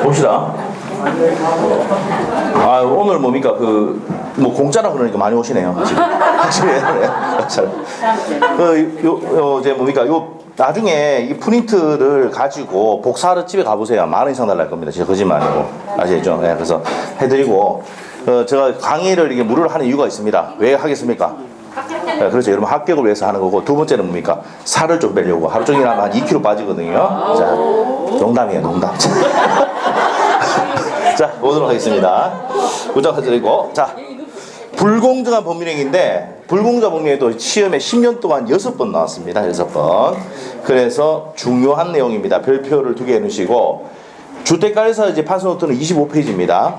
봅시다. 아, 오늘 뭡니까? 뭐 공짜라 그러니까 많이 오시네요. 확실히. 이제 뭡니까? 나중에 이 프린트를 가지고 복사하러 집에 가보세요. 10,000원 이상 달랄 겁니다. 진짜 거짓말 아니고. 아시죠? 네, 그래서 해드리고, 제가 강의를 이게 무료로 하는 이유가 있습니다. 왜 하겠습니까? 네, 그렇죠. 여러분 합격을 위해서 하는 거고, 두 번째는 뭡니까? 살을 좀 빼려고. 하루 종일 하면 한 2kg 빠지거든요. 자, 농담이에요, 농담. 자, 보도록 하겠습니다. 부탁드리고, 자, 불공정한 법률행위인데, 불공정한 법률행위도 시험에 10년 동안 6번 나왔습니다. 6번. 그래서 중요한 내용입니다. 별표를 2개 해놓으시고, 주택가에서 이제 판서노트는 25페이지입니다.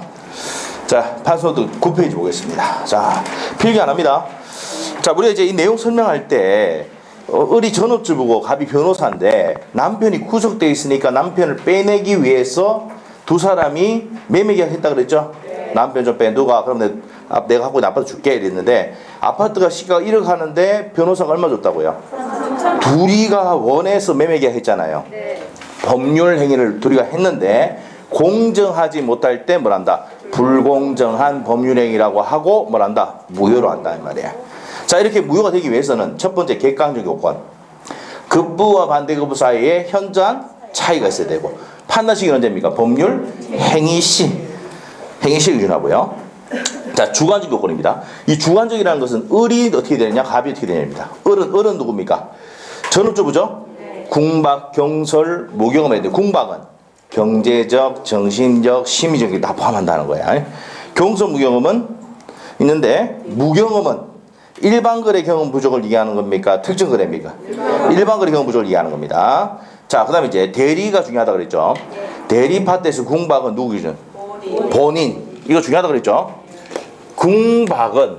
자, 판서노트 9페이지 보겠습니다. 자, 필기 안 합니다. 자, 우리가 이제 이 내용 설명할 때, 을이 전업주부고 갑이 변호사인데, 남편이 구속되어 있으니까 남편을 빼내기 위해서 두 사람이 매매계약 했다 그랬죠? 남편 좀 빼. 누가? 그럼 내가 갖고 있는 아파트 줄게. 이랬는데, 아파트가 시가가 1억 하는데, 변호사가 얼마 줬다고요? 둘이가 원해서 매매계약 했잖아요. 법률 행위를 둘이가 했는데, 공정하지 못할 때 뭐란다? 불공정한 법률 행위라고 하고 뭐란다? 무효로 한다. 이 말이야. 자, 이렇게 무효가 되기 위해서는 첫 번째 객관적 요건. 급부와 반대급부 사이에 현저한 차이가 있어야 되고, 판단식이 언제입니까? 법률 행위시. 행위시 기준하고요. 자, 주관적 요건입니다. 이 주관적이라는 것은 을이 어떻게 되느냐, 갑이 어떻게 되느냐입니다. 을은 누굽니까? 전업주부죠? 궁박, 경설, 무경험해야 돼요. 궁박은 경제적, 정신적, 심리적인 다 포함한다는 거야. 경설, 무경험은 있는데, 무경험은 일반 거래 경험 부족을 얘기하는 겁니까? 특정 거래입니까? 일반 거래 경험 부족을 얘기하는 겁니다. 자, 그 다음에 이제 대리가 중요하다고 그랬죠. 대리 파트에서 궁박은 누구 기준? 본인. 이거 중요하다고 그랬죠. 궁박은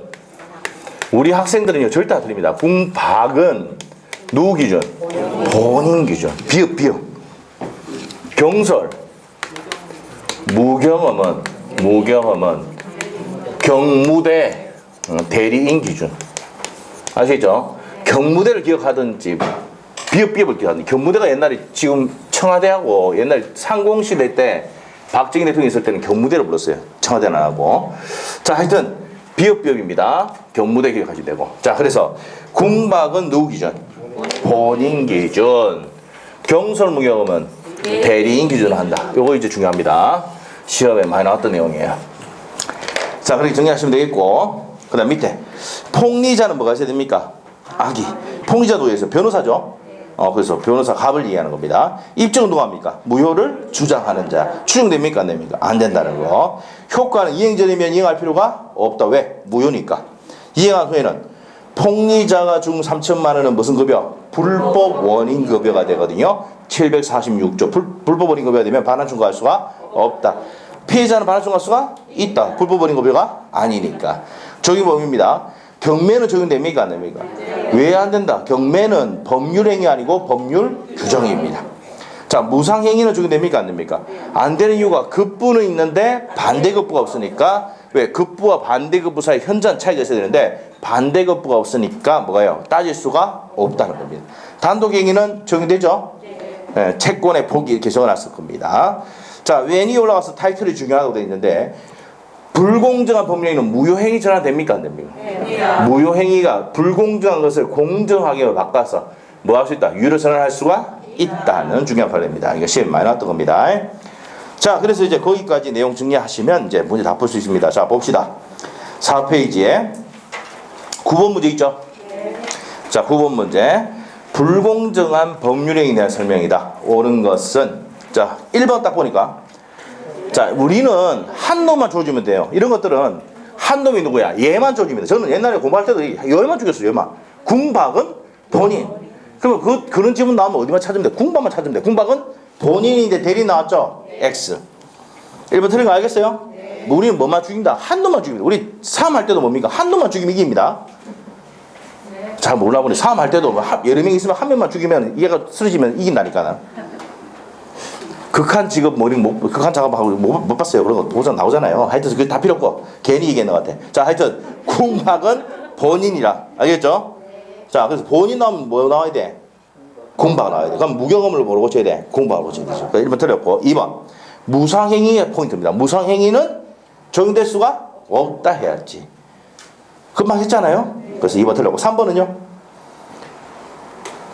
우리 학생들은요 절대 안 틀립니다. 궁박은 누구 기준? 본인 기준. 비읍. 경설. 무경험은 경무대 대리인 기준. 아시겠죠? 경무대를 기억하든지 비읍을 기억하든지. 경무대가 옛날에 지금 청와대하고 옛날 상공시대 때 박정희 대통령이 있을 때는 경무대를 불렀어요. 청와대는 안 하고. 자, 하여튼 비읍입니다. 경무대 기억하시면 되고. 자, 그래서 궁박은 누구 기준? 본인 기준. 경설무경험은 대리인 기준을 한다. 요거 이제 중요합니다. 시험에 많이 나왔던 내용이에요. 자, 그렇게 정리하시면 되겠고, 그 다음 밑에 폭리자는 뭐가 있어야 됩니까? 악의. 폭리자도 위해서 변호사죠. 그래서 변호사 갑을 이해하는 겁니다. 입증은 누가 합니까? 무효를 주장하는 자. 추정됩니까? 안 됩니까? 안 된다는 거. 효과는 이행 전이면 이행할 필요가 없다. 왜? 무효니까. 이행한 후에는 폭리자가 중 3천만 원은 무슨 급여? 불법 원인 급여가 되거든요. 746조. 불법 원인 급여가 되면 반환 청구할 수가 없다. 피해자는 반환 청구할 수가 있다. 불법 원인 급여가 아니니까. 적용 범위입니다. 경매는 적용됩니까? 안 됩니까? 왜 안 된다? 경매는 법률행위 아니고 법률 규정입니다. 자, 무상행위는 적용됩니까? 안 됩니까? 안 되는 이유가 급부는 있는데 반대급부가 없으니까. 왜? 급부와 반대급부 사이 현저한 차이가 있어야 되는데 반대급부가 없으니까 뭐가요? 따질 수가 없다는 겁니다. 단독행위는 적용되죠? 네, 채권의 폭이 이렇게 적어놨을 겁니다. 자, 왼이 올라가서 타이틀이 중요하다고 되어 있는데, 불공정한 법률행위는 무효행위 전환됩니까? 안 됩니까? 네. 무효행위가 불공정한 것을 공정하게 바꿔서 뭐 할 수 있다? 유효를 전환할 수가 있다는 중요한 판례입니다. 이거 시험에 많이 나왔던 겁니다. 자, 그래서 이제 거기까지 내용 정리하시면 이제 문제 다 풀 수 있습니다. 자, 봅시다. 4페이지에 9번 문제 있죠? 네. 자, 9번 문제. 불공정한 법률행위에 대한 설명이다. 옳은 것은, 자, 1번 딱 보니까, 자, 우리는 한 놈만 줘주면 돼요. 이런 것들은 한 놈이 누구야? 얘만 줘주면 돼. 저는 옛날에 공부할 때도 얘만 죽였어요. 얘만. 궁박은 본인. 그러면 그런 지문 나오면 어디만 찾으면 돼? 궁박만 찾으면 돼. 궁박은 본인인데 대리 나왔죠? X. 1번 틀린 거 알겠어요? 네. 우리는 뭐만 죽인다? 한 놈만 죽입니다. 우리 싸움할 때도 뭡니까? 한 놈만 죽이면 이깁니다. 네. 잘 몰라보니 싸움할 때도 여러 명 있으면 한 명만 죽이면 얘가 쓰러지면 이긴다니까. 극한 직업 극한 작업하고 못 봤어요. 그런 거 보상 나오잖아요. 하여튼 그게 다 필요 없고 괜히 얘기했는 것 같아. 자, 하여튼 궁박은 본인이라. 알겠죠? 자, 그래서 본인 나오면 뭐 나와야 돼? 궁박 나와야 돼. 그럼 무경험을 뭐로 고쳐야 돼? 궁박을 고쳐야 되죠. 1번 틀렸고, 2번 무상행위의 포인트입니다. 무상행위는 적용될 수가 없다 해야지. 금방 했잖아요. 그래서 2번 틀렸고 3번은요.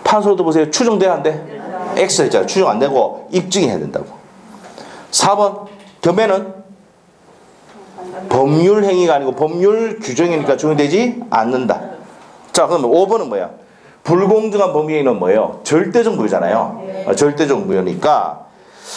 판소도 보세요. 추정돼야 안 돼? X 했잖아요. 추정 안 되고 입증해야 된다고. 4번 겸해는 법률 행위가 아니고 법률 규정이니까 적용되지 않는다. 자, 그러면 5번은 뭐야? 불공정한 법률행위는 뭐예요? 절대적 무효잖아요. 절대적 무효니까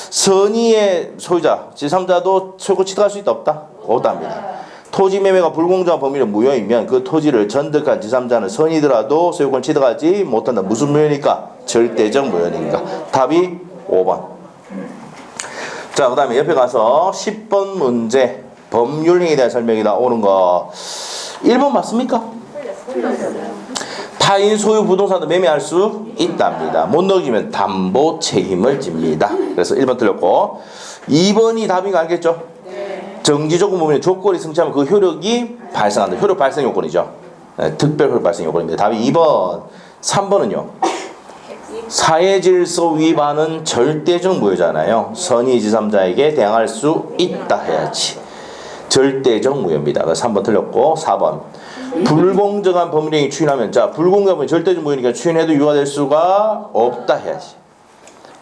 선의의 소유자, 제3자도 소유권 취득할 수 있다 없다? 없답니다. 토지 매매가 불공정한 법률의 무효이면 그 토지를 전득한 제3자는 선의더라도 소유권 취득하지 못한다. 무슨 무효니까? 절대적 무효니까. 답이 5번. 자, 그 다음에 옆에 가서 10번 문제 법률행위에 대한 설명이다. 오는 거 1번 맞습니까? 타인 소유 부동산도 매매할 수 있답니다. 못 넘기면 담보 책임을 집니다. 그래서 1번 틀렸고 2번이 답인 거 알겠죠? 정지조건 부분에 조건이 성취하면 그 효력이 발생한다. 효력 발생 요건이죠. 네, 특별 효력 발생 요건입니다. 답이 2번. 3번은요. 사회질서 위반은 절대적 무효잖아요. 선의 제3자에게 대항할 수 있다 해야지. 절대적 무효입니다. 그래서 3번 틀렸고 4번. 불공정한 법률행위 추인하면 자 불공정한 법률 절대적 무효니까 추인해도 유효될 수가 없다 해야지.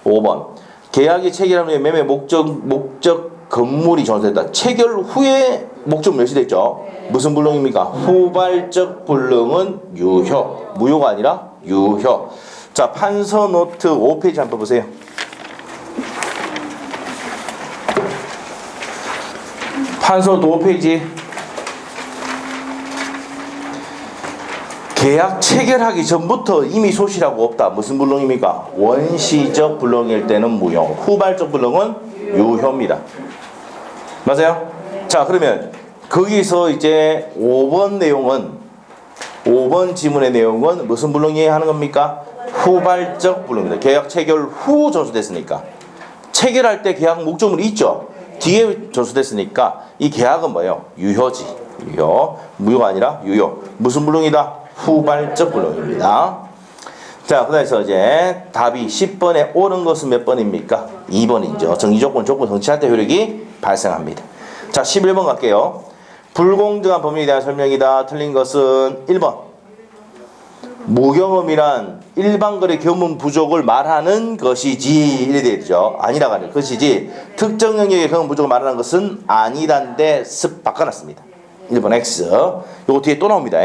5번. 계약이 체결하는 후에 매매 목적 건물이 전세됐다. 체결 후에 목적 멸시됐죠. 무슨 불능입니까? 후발적 불능은 유효. 무효가 아니라 유효. 자, 판서 노트 5페이지 한번 보세요. 판서 노트 5페이지. 계약 체결하기 전부터 이미 소실하고 없다. 무슨 불능입니까? 원시적 불능일 때는 무효. 후발적 불능은 유효입니다. 맞아요? 자, 그러면 거기서 이제 5번 내용은 5번 지문의 내용은 무슨 불능이 하는 겁니까? 후발적 불능입니다. 계약 체결 후 전수됐으니까. 체결할 때 계약 목적물이 있죠. 뒤에 전수됐으니까 이 계약은 뭐예요? 유효지. 유효. 무효가 아니라 유효. 무슨 불능이다? 후발적 불능입니다. 자, 그래서 이제 답이 10번에 옳은 것은 몇 번입니까? 2번이죠. 정지조건 조건 성취할 때 효력이 발생합니다. 자, 11번 갈게요. 불공정한 법률에 대한 설명이다. 틀린 것은 1번. 무경험이란 일반거래 경험 부족을 말하는 것이지. 이래 되죠. 아니라고 하는 것이지. 특정 영역의 경험 부족을 말하는 것은 아니란데 습 바꿔놨습니다. 1번 X. 요거 뒤에 또 나옵니다.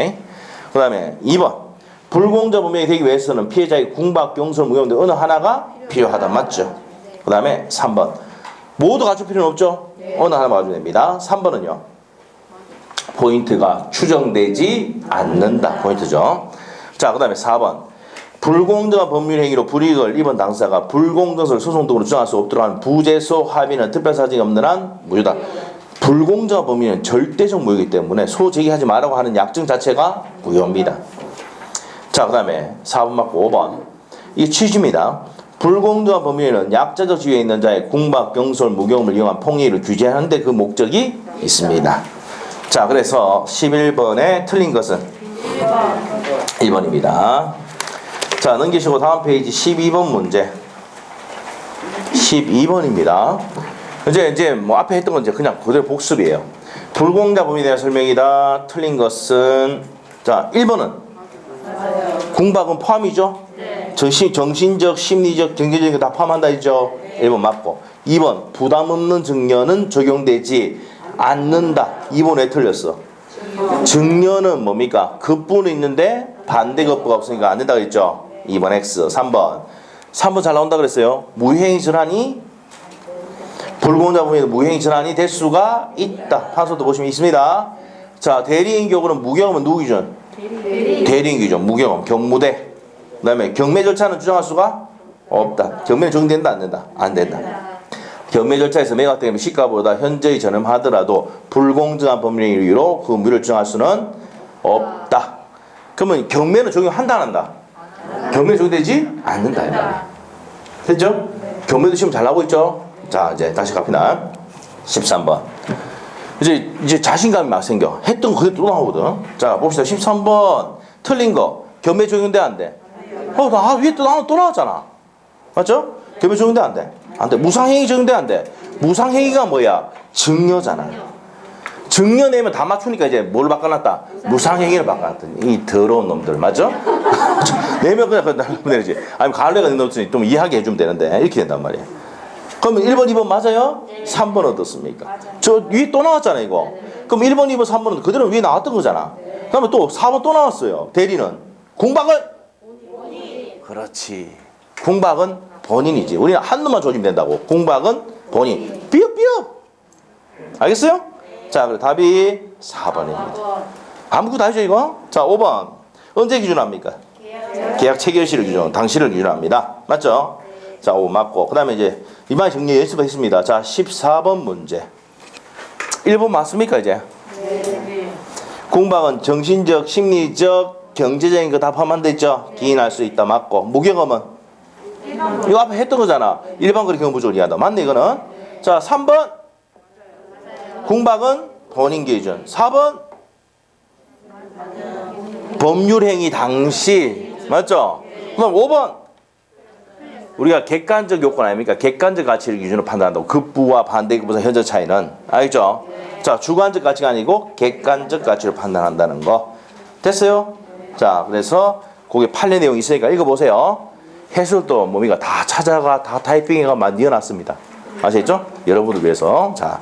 그 다음에 2번. 불공정 법률이 되기 위해서는 피해자의 궁박, 경솔, 무경험 등 어느 하나가 필요하다. 맞죠? 그 다음에 3번. 모두 갖출 필요는 없죠? 어느 하나 맞으면 됩니다. 3번은요. 포인트가 추정되지 않는다. 포인트죠. 자, 그 다음에 4번. 불공정한 법률 행위로 불이익을 입은 당사가 불공정성을 소송 등으로 주장할 수 없도록 하는 부재소 합의는 특별 사정이 없는 한 무효다. 불공정한 법률은 절대적 무효이기 때문에 소제기하지 말라고 하는 약정 자체가 무효입니다. 자, 그 다음에 4번 맞고 5번. 이게 취지입니다. 불공정한 법률은 약자적 지위에 있는 자의 궁박, 경솔, 무경험을 이용한 폭력을 규제하는 데 그 목적이 있습니다. 자, 그래서 11번에 틀린 것은 1번입니다. 자, 넘기시고 다음 페이지 12번 문제. 12번입니다. 이제 뭐 앞에 했던 건 이제 그냥 그대로 복습이에요. 불공정한 법률에 대한 설명이다. 틀린 것은 자, 1번은 궁박은 포함이죠? 정신적, 심리적, 경제적인 거 다 포함한다 했죠? 1번 맞고. 2번 부담 없는 증여는 적용되지 않는다. 2번 왜 틀렸어? 증여는 뭡니까? 급부는 있는데 반대 급부가 없으니까 안 된다고 했죠? 2번 X. 3번 잘 나온다 그랬어요. 무효행위 전환이 불공정한 법률에 무효행위 전환이 될 수가 있다. 판서도 보시면 있습니다. 자, 대리인 경우는 무경험은 누구 기준? 대리인 기준. 무경험, 경무대. 그 다음에 경매 절차는 주장할 수가 없다. 경매는 적용된다 안 된다? 안 된다. 경매 절차에서 매각되면 시가보다 현저히 저렴하더라도 불공정한 법률행위로 이유로 그 무효를 주장할 수는 없다. 그러면 경매는 적용한다 안 한다? 경매 적용되지 않는다. 됐죠? 경매도 시험 잘 나오고 있죠? 자, 이제 다시 갑니다. 13번. 이제 자신감이 막 생겨. 했던 거 그대로 또 나오거든. 자, 봅시다. 13번. 틀린 거. 경매 적용돼 안 돼? 위에 또 나왔잖아. 맞죠? 경매 적용돼 안 돼? 안 돼. 무상행위 적용돼 안 돼? 무상행위가 뭐야? 증여잖아. 증여 내면 다 맞추니까 이제 뭘 바꿔놨다? 무상행위를 바꿔놨더니 이 더러운 놈들 맞죠? 내면 그냥 내지. 아니면 가을래가 넣었으니 좀 이해하게 해주면 되는데 이렇게 된단 말이야. 그러면 1번, 2번 맞아요? 네. 3번 어떻습니까? 맞아요. 저 위에 또 나왔잖아 이거. 네. 그럼 1번, 2번, 3번은 그대로 위에 나왔던 거잖아. 네. 그러면 또 4번 또 나왔어요. 대리는. 공박은? 본인. 그렇지. 공박은 본인이지. 우리는 한 놈만 조지면 된다고. 공박은 본인. 삐업삐업. 알겠어요? 자, 그래 답이 4번입니다. 4번. 아무것도 아니죠 이거? 자, 5번. 언제 기준합니까? 계약 체결시를 기준, 당시를 기준합니다. 맞죠? 자, 5 맞고. 그 다음에 이제 이번에 정리 연습했습니다. 자, 14번 문제. 1번 맞습니까 이제? 네. 공박은 정신적, 심리적, 경제적인 거 다 포함돼 있죠? 기인할 수 있다 맞고. 무경험은? 이거 앞에 했던 거잖아. 일반거래 경부조리 한다. 맞네 이거는? 자, 3번. 공박은 본인 기준. 4번. 법률행위 당시. 맞죠? 그럼 5번. 우리가 객관적 요건 아닙니까? 객관적 가치를 기준으로 판단한다고. 급부와 반대급부의 현재 차이는. 알겠죠? 자, 주관적 가치가 아니고 객관적 가치로 판단한다는 거. 됐어요? 자, 그래서 거기 판례 내용이 있으니까 읽어보세요. 해설도 뭡니까? 다 찾아가, 다 타이핑해가 만들어놨습니다. 아시겠죠? 여러분을 위해서. 자,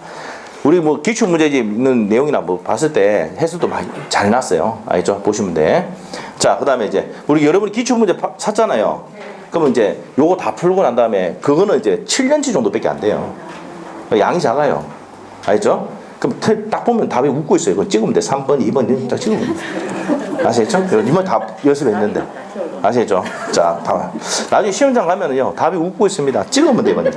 우리 뭐 기출문제집 있는 내용이나 뭐 봤을 때 해설도 많이 잘 놨어요. 알겠죠? 보시면 돼. 자, 그 다음에 이제 우리 여러분이 기출문제 샀잖아요. 그러면 이제 요거 다 풀고 난 다음에 그거는 이제 7년치 정도밖에 안 돼요. 양이 작아요. 알겠죠? 그럼 딱 보면 답이 웃고 있어요. 그거 찍으면 돼. 3번, 2번, 1번 딱 찍으면 돼. 아시겠죠? 이번 다 연습했는데. 아시겠죠? 자, 다. 나중에 시험장 가면은요, 답이 웃고 있습니다. 찍으면 되거든요.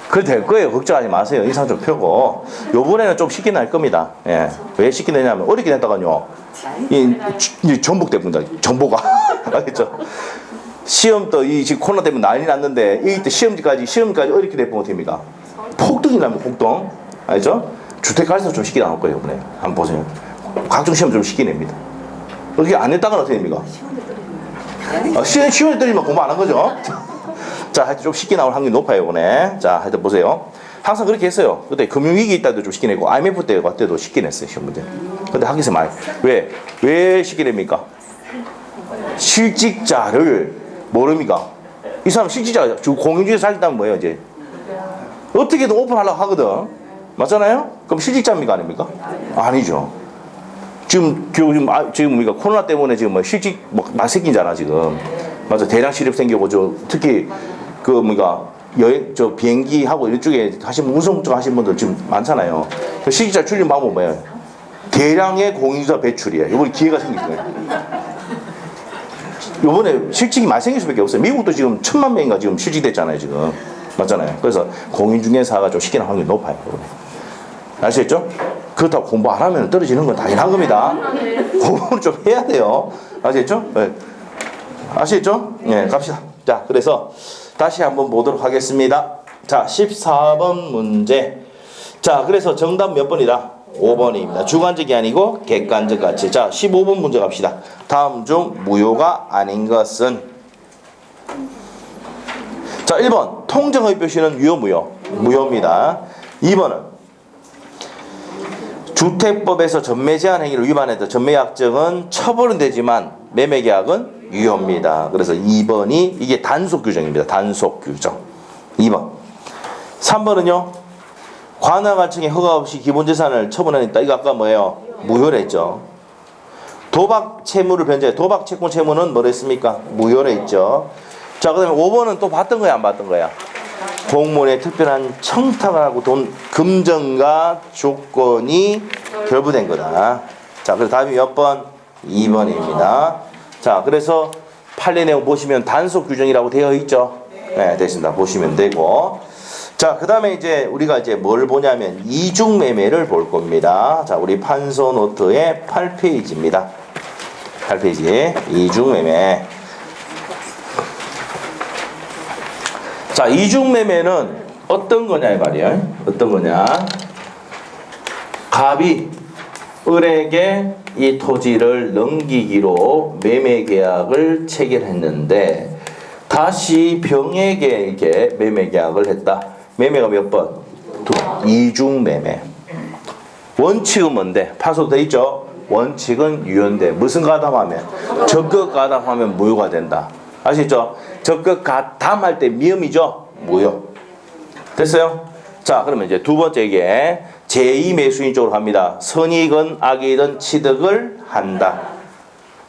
그래 될 거예요. 걱정하지 마세요. 인상 좀 펴고. 요번에는 좀 쉽게 날 겁니다. 예. 왜 쉽게 내냐면, 어렵게 냈다가요, 이 전복됩니다. 정보가. 알겠죠? 시험도 지금 코로나 때문에 난리 났는데, 이때 시험까지 어렵게 내보면 됩니까? 폭등이 나면 폭등. 알죠? 주택가에서 좀 쉽게 나올 거예요, 이번에. 한번 보세요. 각종 시험 좀 쉽게 냅니다. 어떻게 안 냈다가는 어떻게 됩니까? 시험에 떨리면 공부 안 한 거죠? 자, 하여튼 좀 쉽게 나올 확률이 높아요, 이번에. 자, 하여튼 보세요. 항상 그렇게 했어요. 그때 금융위기 있다 때도 좀 쉽게 내고, IMF 때도 쉽게 냈어요, 시험 문제. 근데 학교에서 많이. 왜 쉽게 냅니까? 실직자를 모릅니까? 이 사람 실직자가 공인중개사 살겠다면 뭐예요, 이제? 어떻게든 오픈하려고 하거든. 맞잖아요? 그럼 실직자입니까, 아닙니까? 아니죠. 지금 우리가 코로나 때문에 지금 뭐 실직 막 생기잖아, 지금. 맞아. 대량 실업 생겨보죠. 특히 비행기 하고 이쪽에 운송 쪽 하신 분들 지금 많잖아요. 실직자 줄이는 방법은 뭐예요? 대량의 공인중개사 배출이에요. 이번에 기회가 생길 거예요. 이번에 실직이 많이 생길 수밖에 없어요. 미국도 지금 1,000만 명인가 지금 실직됐잖아요, 지금. 맞잖아요. 그래서 공인중개사가 좀 쉽게 나올 확률이 높아요, 이번에. 아시겠죠? 그렇다고 공부 안 하면 떨어지는 건 당연한 겁니다. 공부를 좀 해야 돼요. 아시겠죠? 네. 아시겠죠? 네, 갑시다. 자, 그래서 다시 한번 보도록 하겠습니다. 자, 14번 문제. 자, 그래서 정답 몇 번이다? 5번입니다. 주관적이 아니고 객관적 가치. 자, 15번 문제 갑시다. 다음 중 무효가 아닌 것은? 자, 1번 통정의 표시는 유효 무효? 무효입니다. 2번은 주택법에서 전매 제한 행위를 위반해도 전매 약정은 처벌은 되지만 매매 계약은 유효입니다. 그래서 2번이 이게 단속 규정입니다. 단속 규정. 2번. 3번은요. 관할관청의 허가 없이 기본재산을 처분했다. 이거 아까 뭐예요? 무효를 했죠. 도박 채무를 변제해. 도박 채권 채무는 뭐라 했습니까? 무효를 했죠. 자, 그 다음에 5번은 또 봤던 거야, 안 봤던 거야? 공무원의 특별한 청탁을 하고 돈 금전과 조건이 결부된 거다. 자, 그래서 답이 몇 번? 2번입니다. 자, 그래서 판례 내용 보시면 단속 규정이라고 되어 있죠. 네, 됐습니다. 보시면 되고. 자, 그 다음에 이제 우리가 이제 뭘 보냐면 이중매매를 볼 겁니다. 자, 우리 판서 노트의 8페이지입니다. 8페이지 이중매매. 자, 이중매매는 어떤 거냐 이 말이야. 어떤 거냐. 갑이 을에게 이 토지를 넘기기로 매매계약을 체결했는데 다시 병에게 이렇게 매매계약을 했다. 매매가 몇 번? 이중 매매. 원칙은 뭔데? 파소도 돼 있죠? 원칙은 유효인데 무슨 가담하면? 적극 가담하면 무효가 된다. 아시죠? 적극 가담할 때 미음이죠? 무효. 됐어요? 자, 그러면 이제 두 번째 이게 제2매수인 쪽으로 갑니다. 선이든 악이든 취득을 한다.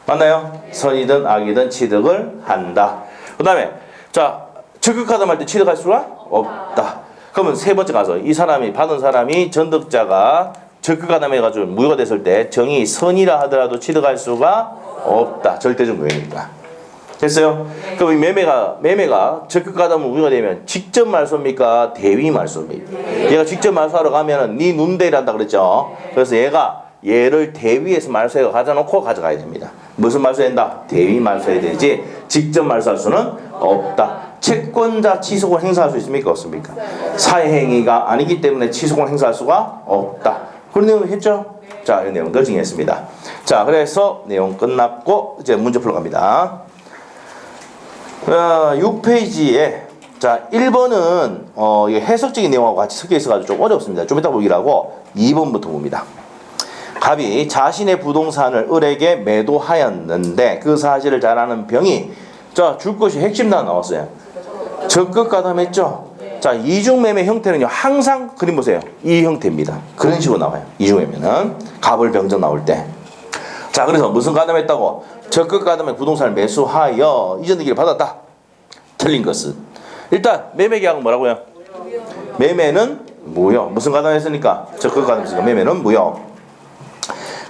맞나요? 선이든 악이든 취득을 한다. 그 다음에 자, 적극 가담할 때 취득할 수가 없다. 그러면 세 번째 가서 이 사람이 받은 사람이 전득자가 적극 가담해가지고 무효가 됐을 때 정의 선이라 하더라도 취득할 수가 없다. 절대적 무효입니다. 됐어요? 그럼 이 매매가 적극 가담으로 무효가 되면 직접 말소입니까? 대위 말소입니까? 얘가 직접 말소하러 가면은 네 눈대리한다 그랬죠? 그래서 얘가 얘를 대위에서 말소해서 가져놓고 가져가야 됩니다. 무슨 말소해야 된다? 대위 말소해야 되지 직접 말소할 수는 없다. 채권자 취소권 행사할 수 있습니까? 없습니까? 사회행위가 아니기 때문에 취소권 행사할 수가 없다. 그런 내용 했죠? 자, 이 내용들 정리했습니다. 자, 그래서 내용 끝났고 이제 문제 풀러 갑니다. 6페이지에 자 1번은 이게 해석적인 내용하고 같이 섞여 있어가지고 좀 어렵습니다. 좀 이따 보기라고 2번부터 봅니다. 갑이 자신의 부동산을 을에게 매도하였는데 그 사실을 잘 아는 병이 자 줄 것이 핵심 다 나왔어요. 적극 가담했죠. 자 이중매매 형태는요 항상 그림 보세요. 이 형태입니다. 그런 식으로 나와요. 이중매매는 갑을 병정 나올 때. 자 그래서 무슨 가담했다고? 적극 가담에 부동산을 매수하여 이전 등기를 받았다. 틀린 것은 일단 매매 계약은 뭐라고요? 매매는 무효. 무슨 가담했으니까? 적극 가담했으니까 매매는 무효.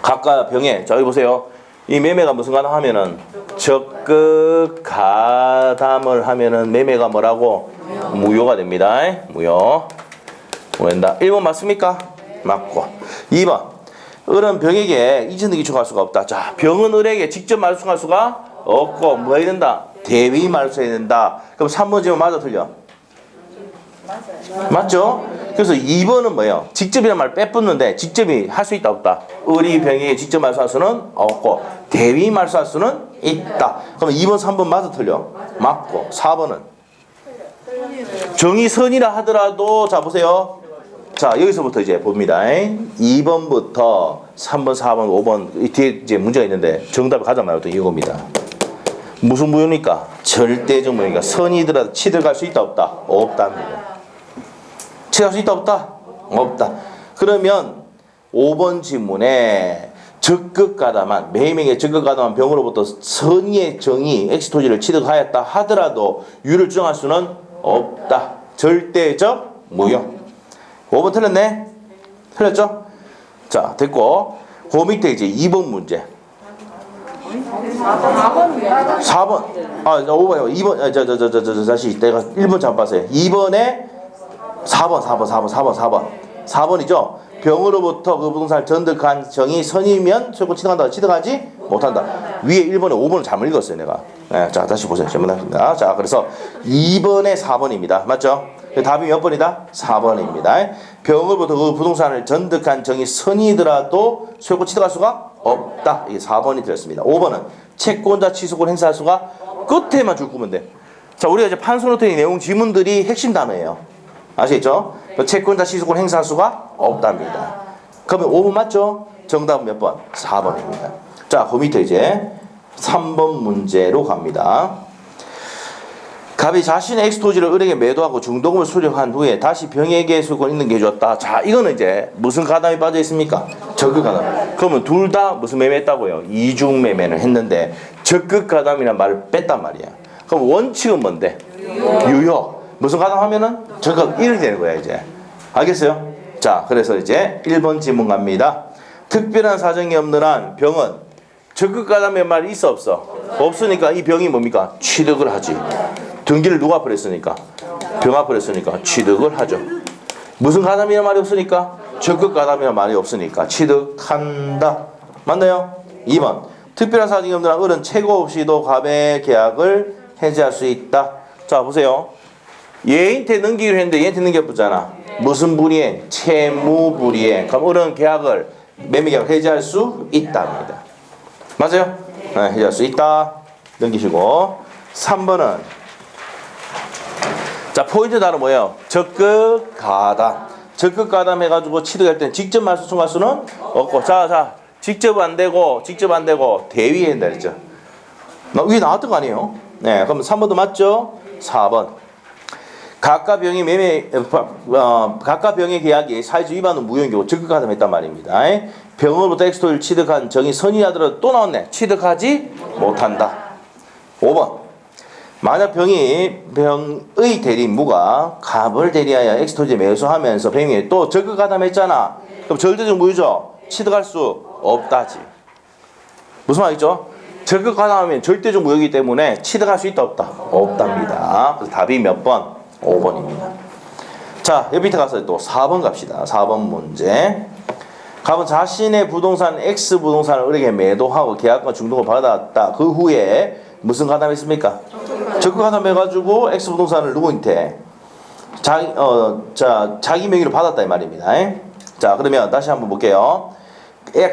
갑과 병에 자 여기 보세요. 이 매매가 무슨 가담하면은 적극 가담을 하면은 매매가 뭐라고? 무효가 됩니다. 무효. 뭐된다? 1번 맞습니까? 맞고. 2번. 을은 병에게 이전 등기 청구할 수가 없다. 자, 병은 을에게 직접 말소할 수가 없고 뭐 해야 된다? 대위 말소해야 된다. 그럼 3번 지면 맞아 틀려? 맞죠? 그래서 2번은 뭐예요? 직접이라는 말 빼붙는데 직접이 할 수 있다 없다? 을이 병에게 직접 말소할 수는 없고 대위 말소할 수는 있다. 그럼 2번 3번 맞아 틀려? 맞고 4번은 정의선이라 하더라도 자 보세요. 자 여기서부터 이제 봅니다. 2번부터 3번, 4번, 5번 이 뒤에 이제 문제가 있는데 정답이 가장 많았던 이겁니다. 무슨 무효니까? 절대적 무효니까 선이더라도 취득할 수 있다 없다? 없답니다. 취득할 수 있다 없다? 없다. 그러면 5번 지문에 적극 가담한 매매에 적극 가담한 병으로부터 선의의 정의 엑스토지를 취득하였다 하더라도 유를 주장할 수는 없다. 절대적 무효. 5번 틀렸네? 틀렸죠? 자, 됐고. 그 밑에 이제 2번 문제. 4번. 아, 5번, 2번. 다시 내가 1번 잡았어요. 2번에 4번이죠? 병으로부터 그 부동산을 전득한 정의 선이면 소유권 취득한다. 취득하지 못한다. 위에 1번에 5번을 잘못 읽었어요, 내가. 네, 자, 다시 보세요. 잘못했습니다. 자, 그래서 2번에 4번입니다. 맞죠? 답이 몇 번이다? 4번입니다. 병으로부터 그 부동산을 전득한 정의 선이더라도 소유권 취득할 수가 없다. 이게 4번이 되었습니다. 5번은 채권자 취소권 행사할 수가 끝에만 줄 거면 돼. 자, 우리가 이제 판소노트의 내용 지문들이 핵심 단어예요. 아시겠죠? 채권자 취소권 행사할 수가 없답니다. 그러면 5번 맞죠? 정답은 몇 번? 4번입니다. 자, 그 밑에 이제 3번 문제로 갑니다. 갑이 자신의 엑스토지를 을에게 매도하고 중도금을 수령한 후에 다시 병에게 소유권 있는 게 해줬다. 자, 이거는 이제 무슨 가담이 빠져 있습니까? 적극 가담. 그러면 둘 다 무슨 매매했다고요? 이중 매매를 했는데 적극 가담이란 말을 뺐단 말이야. 그럼 원칙은 뭔데? 유효. 무슨 가담하면은 적극 이렇게 되는 거야 이제. 알겠어요? 자, 그래서 이제 1번 지문 갑니다. 특별한 사정이 없는 한 병은 적극 가담의 말이 있어 없어? 없으니까 이 병이 뭡니까? 취득을 하지. 등기를 누가 앞으로 했으니까? 병 앞으로 했으니까 취득을 하죠. 무슨 가담이란 말이 없으니까? 적극 가담이란 말이 없으니까 취득한다. 맞나요? 2번 특별한 사정이 없는 한 을은 최고 없이도 갑의 계약을 해지할 수 있다. 자 보세요. 얘한테 넘기기로 했는데 얘한테 넘겨붙잖아. 무슨 불이행? 채무불이행. 그럼 을은 계약을 매매계약을 해지할 수 있답니다. 맞아요? 네, 해지할 수 있다. 넘기시고 3번은 자, 포인트 단어 뭐예요? 적극 가담. 적극 가담 해가지고 취득할 때는 직접 말소 청구할 수는 없고. 자, 직접 안 되고 대위에 한다 그랬죠. 위에 나왔던 거 아니에요? 네, 그럼 3번도 맞죠? 4번. 각각 병의 계약이 사회적 위반은 무효인 경우 적극 가담했단 말입니다. 병으로부터 엑스토를 취득한 정의 선의하더라도 또 나왔네. 취득하지 못한다. 5번. 만약 병의 대리무가 갑을 대리하여 엑스토지에 매수하면서 병이 또 적극 가담했잖아. 그럼 절대적 무효죠. 취득할 수 없다지. 무슨 말이죠? 적극 가담하면 절대적 무효이기 때문에 취득할 수 있다 없다? 없답니다. 그래서 답이 몇 번? 5번입니다. 자, 옆 밑에 가서 또 4번 갑시다. 4번 문제. 갑은 자신의 부동산 X 부동산을 을에게 매도하고 계약과 중도를 받았다. 그 후에 무슨 가담했습니까? 적극 가담해가지고 X 부동산을 누구한테 자기 명의로 받았다 이 말입니다. 자, 그러면 다시 한번 볼게요.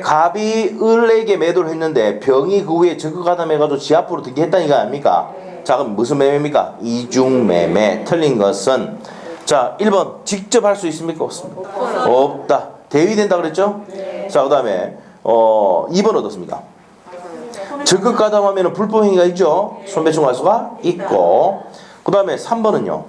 갑이 을에게 매도를 했는데 병이 그 후에 적극 가담해가지고 지 앞으로 등기했다는 거 아닙니까? 자, 그럼 무슨 매매입니까? 이중매매. 틀린 것은 자, 1번 직접 할 수 있습니까? 없습니까? 없다. 대위된다 그랬죠? 자, 그 다음에 2번 어떻습니까? 적극 가담하면 불법행위가 있죠? 손배청구할 수가 있고. 그 다음에 3번은요.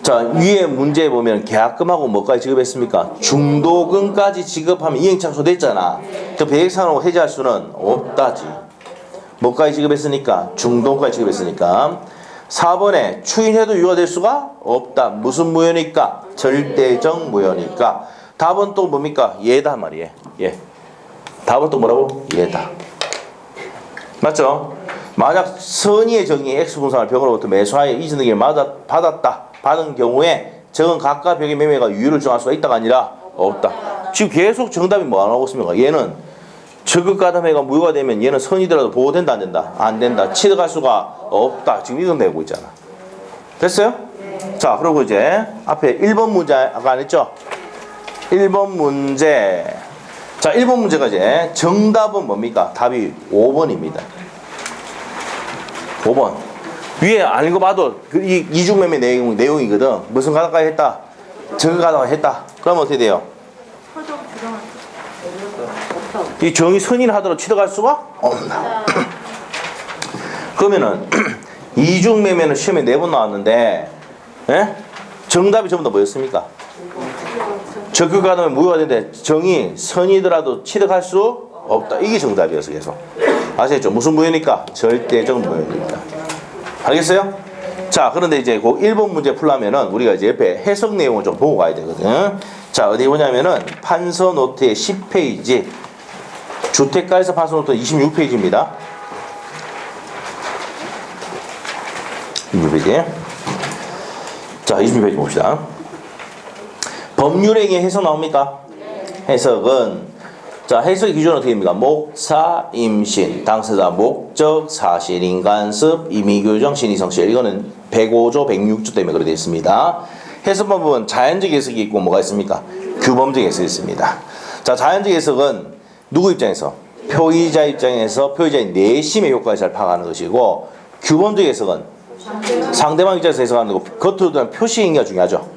자, 위에 문제에 보면 계약금하고 뭐까지 지급했습니까? 중도금까지 지급하면 이행 착수됐잖아. 그 배액상으로 해지할 수는 없다지. 뭐까지 지급했으니까? 중도금까지 지급했으니까. 4번에 추인해도 유효될 수가 없다. 무슨 무효니까? 절대적 무효니까. 답은 또 뭡니까? 예다 말이에요. 예. 답은 또 뭐라고? 예다. 맞죠? 만약 선의의 정의 X분상을 병으로부터 매수하여 이전 등기를 받은 경우에 적은 각각 병의 매매가 유효를 정할 수가 있다가 아니라 없다. 지금 계속 정답이 뭐 안 하고 있습니까? 얘는 적극 가담회가 무효가 되면 얘는 선이더라도 보호된다 안 된다? 안 된다. 취득할 수가 없다. 지금 이건 내고 있잖아. 됐어요? 자, 그리고 이제 앞에 1번 문제 아까 안 했죠? 1번 문제. 자, 1번 문제가 이제 정답은 뭡니까? 답이 5번입니다. 5번. 위에 아닌 거 봐도 이 이중매매 내용이거든. 무슨 가담까지 했다? 적극 가담을 했다. 그러면 어떻게 돼요? 이 정의 선의를 하더라도 취득할 수가 없나? 그러면은 이중매매는 시험에 4번 나왔는데, 예? 정답이 전부 다 뭐였습니까? 적극 가담은 무효가 되는데 정의 선의더라도 취득할 수 없다. 이게 정답이었어 계속. 아시겠죠? 무슨 무효니까? 절대적 무효니까. 알겠어요? 자, 그런데 이제 그 1번 문제 풀려면은 우리가 이제 옆에 해석 내용을 좀 보고 가야 되거든. 자, 어디 보냐면은 판서 노트의 10페이지, 주택가에서 판서 노트 26페이지입니다. 26페이지. 자, 26페이지 봅시다. 법률행위 해석 나옵니까? 해석은 자, 해석의 기준은 어떻게 됩니까? 목사, 임신, 당사자, 목적, 사실, 인간습, 임의교정, 신의성실. 이거는 105조, 106조 때문에 그렇게 되어 있습니다. 해석 방법은 자연적 해석이 있고 뭐가 있습니까? 규범적 해석이 있습니다. 자, 자연적 해석은 누구 입장에서? 표의자 입장에서 표의자의 내심의 효과를 잘 파악하는 것이고, 규범적 해석은 상대방 입장에서 해석하는 거고, 겉으로 드러난 표시 행위가 중요하죠.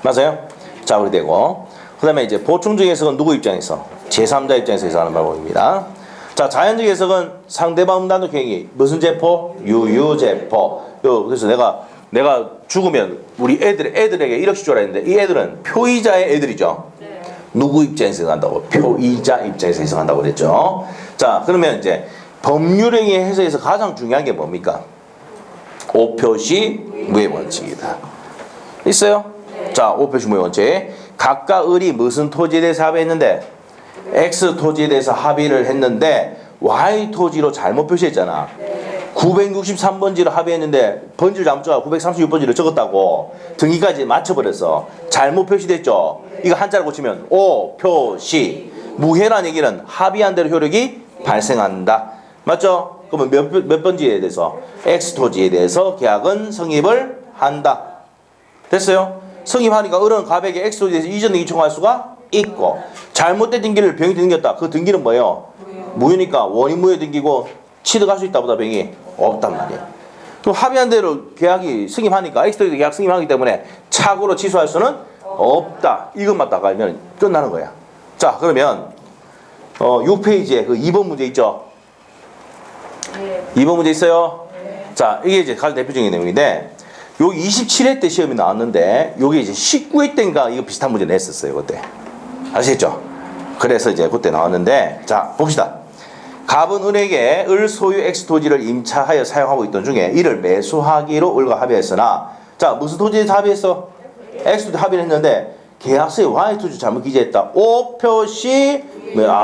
맞아요? 자, 그렇게 되고, 그 다음에 이제 보충적 해석은 누구 입장에서? 제3자 입장에서 해석하는 방법입니다. 자, 자연적 해석은 상대방 음란도 행위. 무슨 제포? 유유제포. 그래서 내가 죽으면 우리 애들에게 1억씩 줘라 했는데 이 애들은 표의자의 애들이죠. 네. 누구 입장에서 해석한다고? 표의자 입장에서 해석한다고 그랬죠. 자, 그러면 이제 법률행위 해석에서 가장 중요한 게 뭡니까? 오표시 무효 원칙이다. 있어요? 네. 자, 오표시 무효 원칙. 각각 을이 무슨 토지에 대해서 합의했는데 X 토지에 대해서 합의를 했는데 Y 토지로 잘못 표시했잖아. 963번지로 합의했는데 번지를 잘못 적어 936번지를 적었다고 등기까지 맞춰버렸어. 잘못 표시됐죠. 이거 한자로 고치면 오표시. 무효란 얘기는 합의한 대로 효력이 발생한다. 맞죠? 그러면 몇 번지에 대해서? X 토지에 대해서 계약은 성립을 한다. 됐어요? 성립하니까 을은 갑에게 X 토지에 대해서 이전 등기 청구할 수가 있고, 잘못된 등기를 병이 등겼다. 그 등기는 뭐예요? 무효니까 원인 무효 등기고 취득할 수 있다 보다 병이 없단 말이에요. 그럼 합의한 대로 계약이 승인하니까 엑스토지 계약 승인하기 때문에 착오로 취소할 수는 없다. 이것만 딱 알면 끝나는 거야. 자, 그러면 6페이지에 그 2번 문제 있죠? 네. 2번 문제 있어요? 네. 자, 이게 이제 가장 대표적인 내용인데 여기 27회 때 시험이 나왔는데 여기 이제 19회 때인가 이거 비슷한 문제 냈었어요. 그때. 아시겠죠? 그래서 이제 그때 나왔는데 자, 봅시다. 갑은 은에게 을 소유 X 토지를 임차하여 사용하고 있던 중에 이를 매수하기로 을과 합의했으나 자, 무슨 토지에 합의했어? X 토지 합의를 했는데 계약서에 Y 토지 잘못 기재했다. O 표시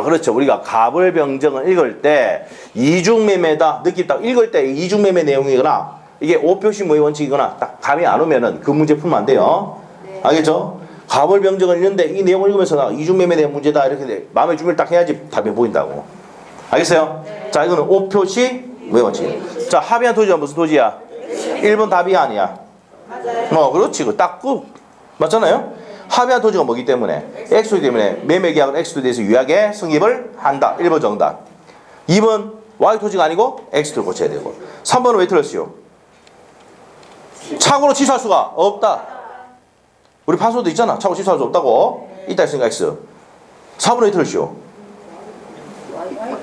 그렇죠. 우리가 갑을 병정을 읽을 때 이중매매다 느낌 딱 읽을 때 이중매매 내용이거나 이게 O 표시 모의 원칙이거나 딱 감이 안 오면은 그 문제 풀면 안 돼요. 알겠죠? 갑을 병정을 읽는데 이 내용을 읽으면서 나 이중매매 대한 문제다 이렇게 마음의 준비를 딱 해야지 답이 보인다고. 알겠어요? 자, 이거는 O 표시 모의 원칙. 자, 합의한 토지가 무슨 토지야? 1번 답이 아니야. 그렇지. 딱 맞잖아요? 합의한 토지가 뭐기 때문에 X토지 때문에 매매계약은 X토지에서 유약에 성립을 한다. 1번 정답. 2번 Y토지가 아니고 X토지를 고쳐야 되고 3번은 왜 틀렸어요? 착오로 취소할 수가 없다. 우리 판소도 있잖아. 착오로 취소할 수 없다고. 있다 했으니까 X. 4번은 왜 틀렸어요?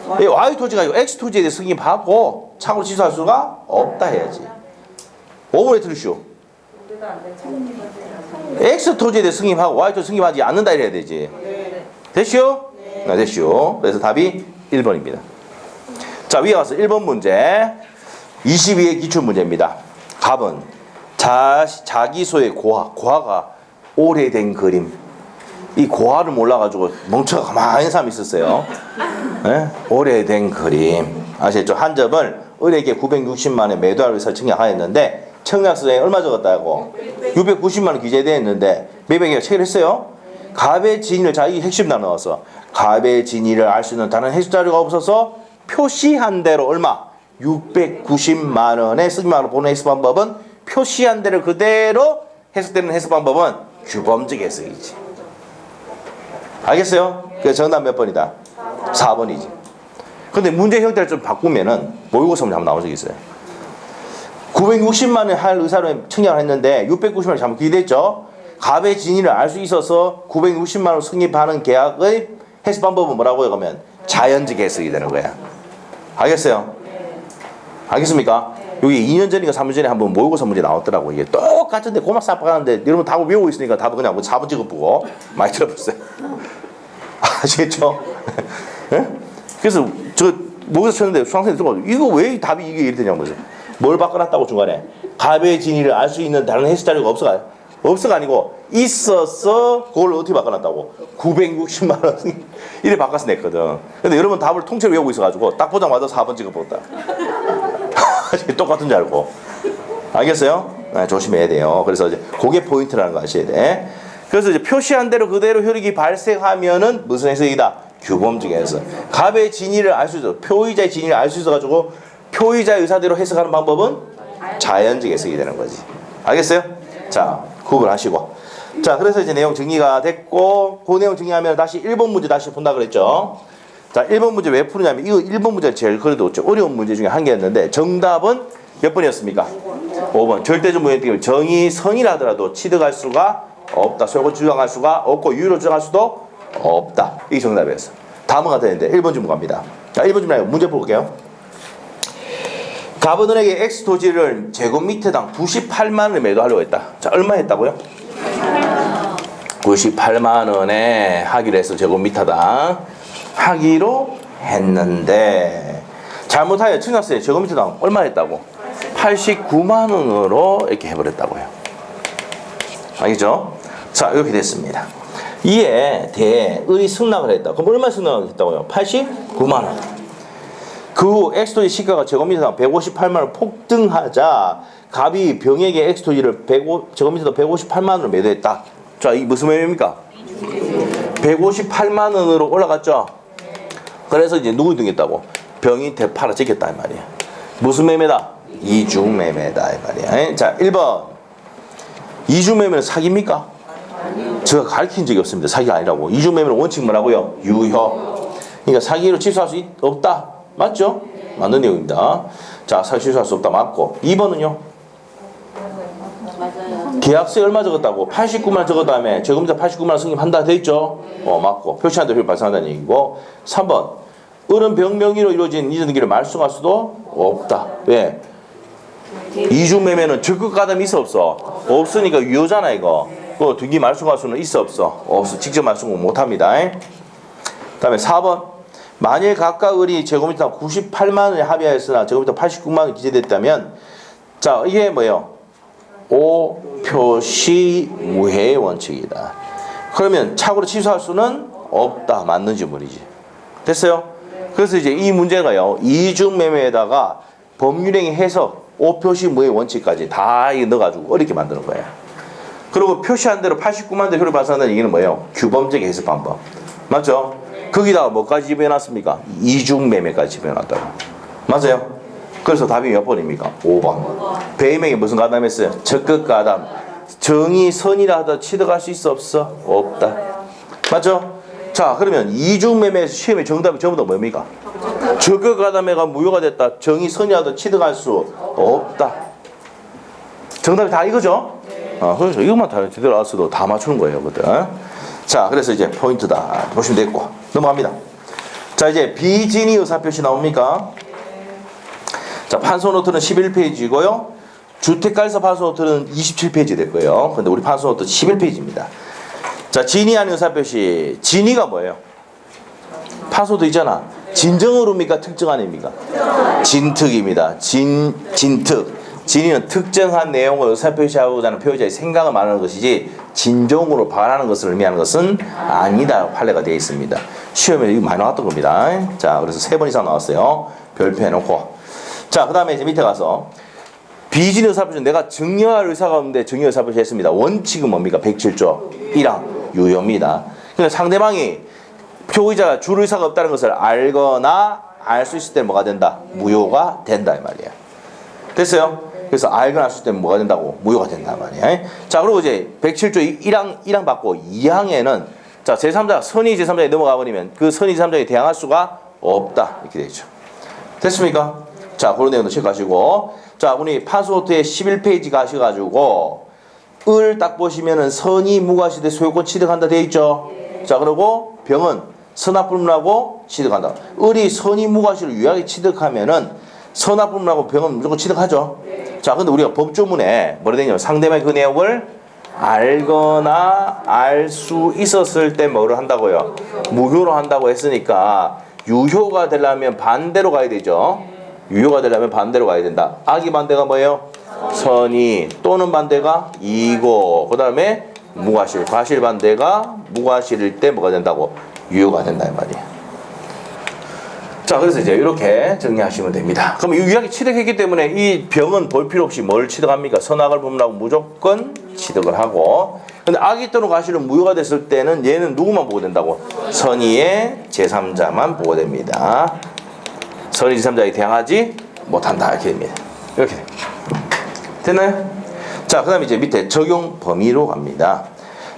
Y토지가 아니고 X토지에 대해 성립하고 착오로 취소할 수가 없다 해야지. 5번은 왜 틀렸어요? X토지에 대해 승인하고 Y토지 승인하지 않는다 이래야 되지. 됐슈? 네, 됐슈. 그래서 답이 1번입니다. 자, 위에 가서 1번 문제 22의 기출문제입니다. 갑은 자기 소의 고화가 오래된 그림. 이 고화를 몰라가지고 멍청가 가만히 있는 사람이 있었어요. 네? 오래된 그림. 아시겠죠? 한 점을 을에게 960만원에 매도할 의사를 청약하였는데 청약서에 얼마 적었다고? 690만원 기재되어 있는데 매매계약 체결했어요. 갑의 진위를 자, 이게 핵심 나눠서 갑의 진위를 알 수 있는 다른 해석 자료가 없어서 표시한 대로 얼마? 690만원의 승인만으로 보는 해석 방법은 표시한 대로 그대로 해석되는 해석 방법은 규범적 해석이지. 알겠어요? 그래서 정답 몇 번이다? 4번이지. 근데 문제 형태를 좀 바꾸면은 모의고사 문제 한번 나온 적이 있어요. 960만원 할 의사로 청약을 했는데 690만원 잘못 기재됐죠? 갑의 진위를 알 수 있어서 960만원 승인하는 계약의 해석 방법은 뭐라고요? 그러면 자연적 해석이 되는 거야. 알겠어요? 알겠습니까? 여기 2년 전인가 3년 전에 한번 모의고사 문제 나왔더라고. 이게 똑같은데 고막 싹박하는데 여러분 답을 외우고 있으니까 답을 그냥 4번 찍어보고 많이 들어보세요. 아시겠죠? 네? 그래서 저 모의고사 쳤는데 수강생이 들어가지고 이거 왜 답이 이게 이렇게 되냐고 그러죠. 뭘 바꿔놨다고 중간에 갑의 진위를 알 수 있는 다른 해석 자료가 없어가요. 없어가 아니고 있어서 그걸 어떻게 바꿔놨다고 960만원 이래 바꿔서 냈거든. 근데 여러분 답을 통째로 외우고 있어가지고 딱 보자마자 4번 찍어봤다. 똑같은 줄 알고. 알겠어요? 네, 조심해야 돼요. 그래서 이제 그게 포인트라는 거 아셔야 돼. 그래서 이제 표시한 대로 그대로 효력이 발생하면은 무슨 해석이다? 규범적 해석. 갑의 진위를 알 수 있어. 표의자의 진위를 알 수 있어가지고 표의자의 의사대로 해석하는 방법은 자연적 해석이 되는 거지. 알겠어요? 자, 구분하시고. 자, 그래서 이제 내용 정리가 됐고 그 내용 정리하면 다시 1번 문제 다시 본다 그랬죠. 자, 1번 문제 왜 푸느냐면 이거 1번 문제가 제일 그래도 어려운 문제 중에 한 개였는데 정답은 몇 번이었습니까? 5번. 절대적 무효의 정의 선이라더라도 취득할 수가 없다. 소유권 주장할 수가 없고 유효로 주장할 수도 없다. 이게 정답이었어. 다음은 같아 되는데 1번 질문 갑니다. 자, 1번 질문 문제 풀어볼게요. 갑은 은에게 X 토지를 제곱미터당 98만원에 매도하려고 했다. 자, 얼마 했다고요? 98만원에 하기로 해서 제곱미터당 하기로 했는데 잘못하여 청약서에 제곱미터당 얼마 했다고? 89만원으로 이렇게 해버렸다고요. 알겠죠? 자, 이렇게 됐습니다. 이에 대해 을이 승낙을 했다. 그럼 얼마 승낙을 했다고요? 89만원. 그 후 X토지 시가가 제곱미터당 158만원 폭등하자 갑이 병에게 X토지를 제곱미터당 158만원으로 매도했다. 자, 이 무슨 매매입니까? 158만원으로 올라갔죠? 그래서 이제 누구 등했다고? 병이 팔아 찍혔다 이 말이야. 무슨 매매다? 이중매매다 이 말이야. 자, 1번 이중매매는 사기입니까? 제가 가르친 적이 없습니다. 사기가 아니라고. 이중매매는 원칙 뭐라고요? 유효. 그러니까 사기로 취소할 수 없다. 맞죠? 맞는 내용입니다. 자, 실수할 수 없다 맞고. 2번은요? 맞아요. 계약서에 얼마 적었다고? 89만 적었다며 저금자 89만 승인한다 돼 있죠? 맞고. 표시한 대로 발생한다는 얘기고. 3번 을은 병 명의로 이루어진 이전 등기를 말소할 수도 없다. 왜? 이중 매매는 적극 가담이 있어 없어? 없으니까 유효잖아 이거. 그 등기 말소할 수는 있어 없어? 없어. 직접 말소는 못 합니다. 그다음에 4번 만일 각각 을이 제곱미터 98만 원에 합의하였으나 제곱미터 89만 원 기재됐다면 자 이게 뭐예요? 오표시 무해의 원칙이다. 그러면 착오로 취소할 수는 없다. 맞는 질문이지. 됐어요? 그래서 이제 이 문제가요. 이중매매에다가 법률행위 해석, 오표시 무해 원칙까지 다 넣어가지고 어렵게 만드는 거예요. 그리고 표시한 대로 89만 대 효를 발생한다는 얘기는 뭐예요? 규범적 해석 방법. 맞죠? 거기다가 뭐까지 집어넣었습니까? 이중매매까지 집어넣었다고. 맞아요? 그래서 답이 몇 번입니까? 5번. 배임행위 무슨 가담했어요? 적극 가담. 정의 선이라 하더 취득할 수 있어 없어? 없다. 맞죠? 자 그러면 이중매매 시험의 정답이 전부 다 뭡니까? 적극 가담해가 무효가 됐다. 정의 선이라 하더 취득할 수 없다. 정답이 다 이거죠? 그래서 이것만 다 제대로 알았어도 다 맞추는 거예요. 그때. 자 그래서 이제 포인트다. 보시면 됐고 넘어갑니다. 자 이제 비진의 의사표시 나옵니까? 자, 판소노트는 11페이지고요. 주택가에서 판소노트는 27페이지 될 거예요. 근데 우리 판소노트 11페이지입니다. 자, 진의한 의사표시. 진의가 뭐예요? 판소노트 있잖아. 진정어루입니까? 특정한입니까? 진특입니다. 진특. 진의는 특정한 내용을 의사표시하고자 하는 표의자의 생각을 말하는 것이지 진정으로 말하는 것을 의미하는 것은 아니다. 판례가 되어 있습니다. 시험에 이거 많이 나왔던 겁니다. 자, 그래서 3번 이상 나왔어요. 별표 해놓고. 자, 그 다음에 이제 밑에 가서 비진의 의사표시 내가 증여할 의사가 없는데 증여 의사표시 했습니다. 원칙은 뭡니까? 107조 1항 유효입니다. 그러니까 상대방이 표의자가 줄 의사가 없다는 것을 알거나 알 수 있을 때는 뭐가 된다? 무효가 된다 이 말이에요. 됐어요? 그래서 알거나 알 수 있을 때는 뭐가 된다고? 무효가 된다 이 말이에요. 자, 그리고 이제 107조 1항 받고 2항에는 자, 제3자 선의 제3자에 넘어가 버리면 그 선의 제3자에 대항할 수가 없다 이렇게 되죠. 됐습니까? 자, 그런 내용도 체크하시고. 자, 우리 판소노트에 11페이지 가셔가지고, 을 딱 보시면은 선이 무과시대 소유권 취득한다 되어 있죠? 자, 그리고 병은 선납불문하고 취득한다. 을이 선이 무과시를 유효하게 취득하면은 선납불문하고 병은 무조건 취득하죠? 자, 근데 우리가 법조문에 뭐라 되냐면 상대방이 그 내용을 알거나 알 수 있었을 때 뭐를 한다고요? 무효로 한다고 했으니까 유효가 되려면 반대로 가야 되죠? 유효가 되려면 반대로 가야 된다. 악의 반대가 뭐예요? 선의 또는 반대가 이고 그 다음에 무과실 과실 반대가 무과실일 때 뭐가 된다고? 유효가 된다 이 말이에요. 자 그래서 이제 이렇게 정리하시면 됩니다. 그럼 유효하게 취득했기 때문에 이 병은 볼 필요 없이 뭘 취득합니까? 선악을 분문하고 무조건 취득을 하고 근데 악의 또는 과실은 무효가 됐을 때는 얘는 누구만 보고 된다고? 선의의 제3자만 보고 됩니다. 선의 제3자에 대항하지 못한다 이렇게 됩니다. 이렇게 됐나요? 자, 그 다음에 이제 밑에 적용 범위로 갑니다.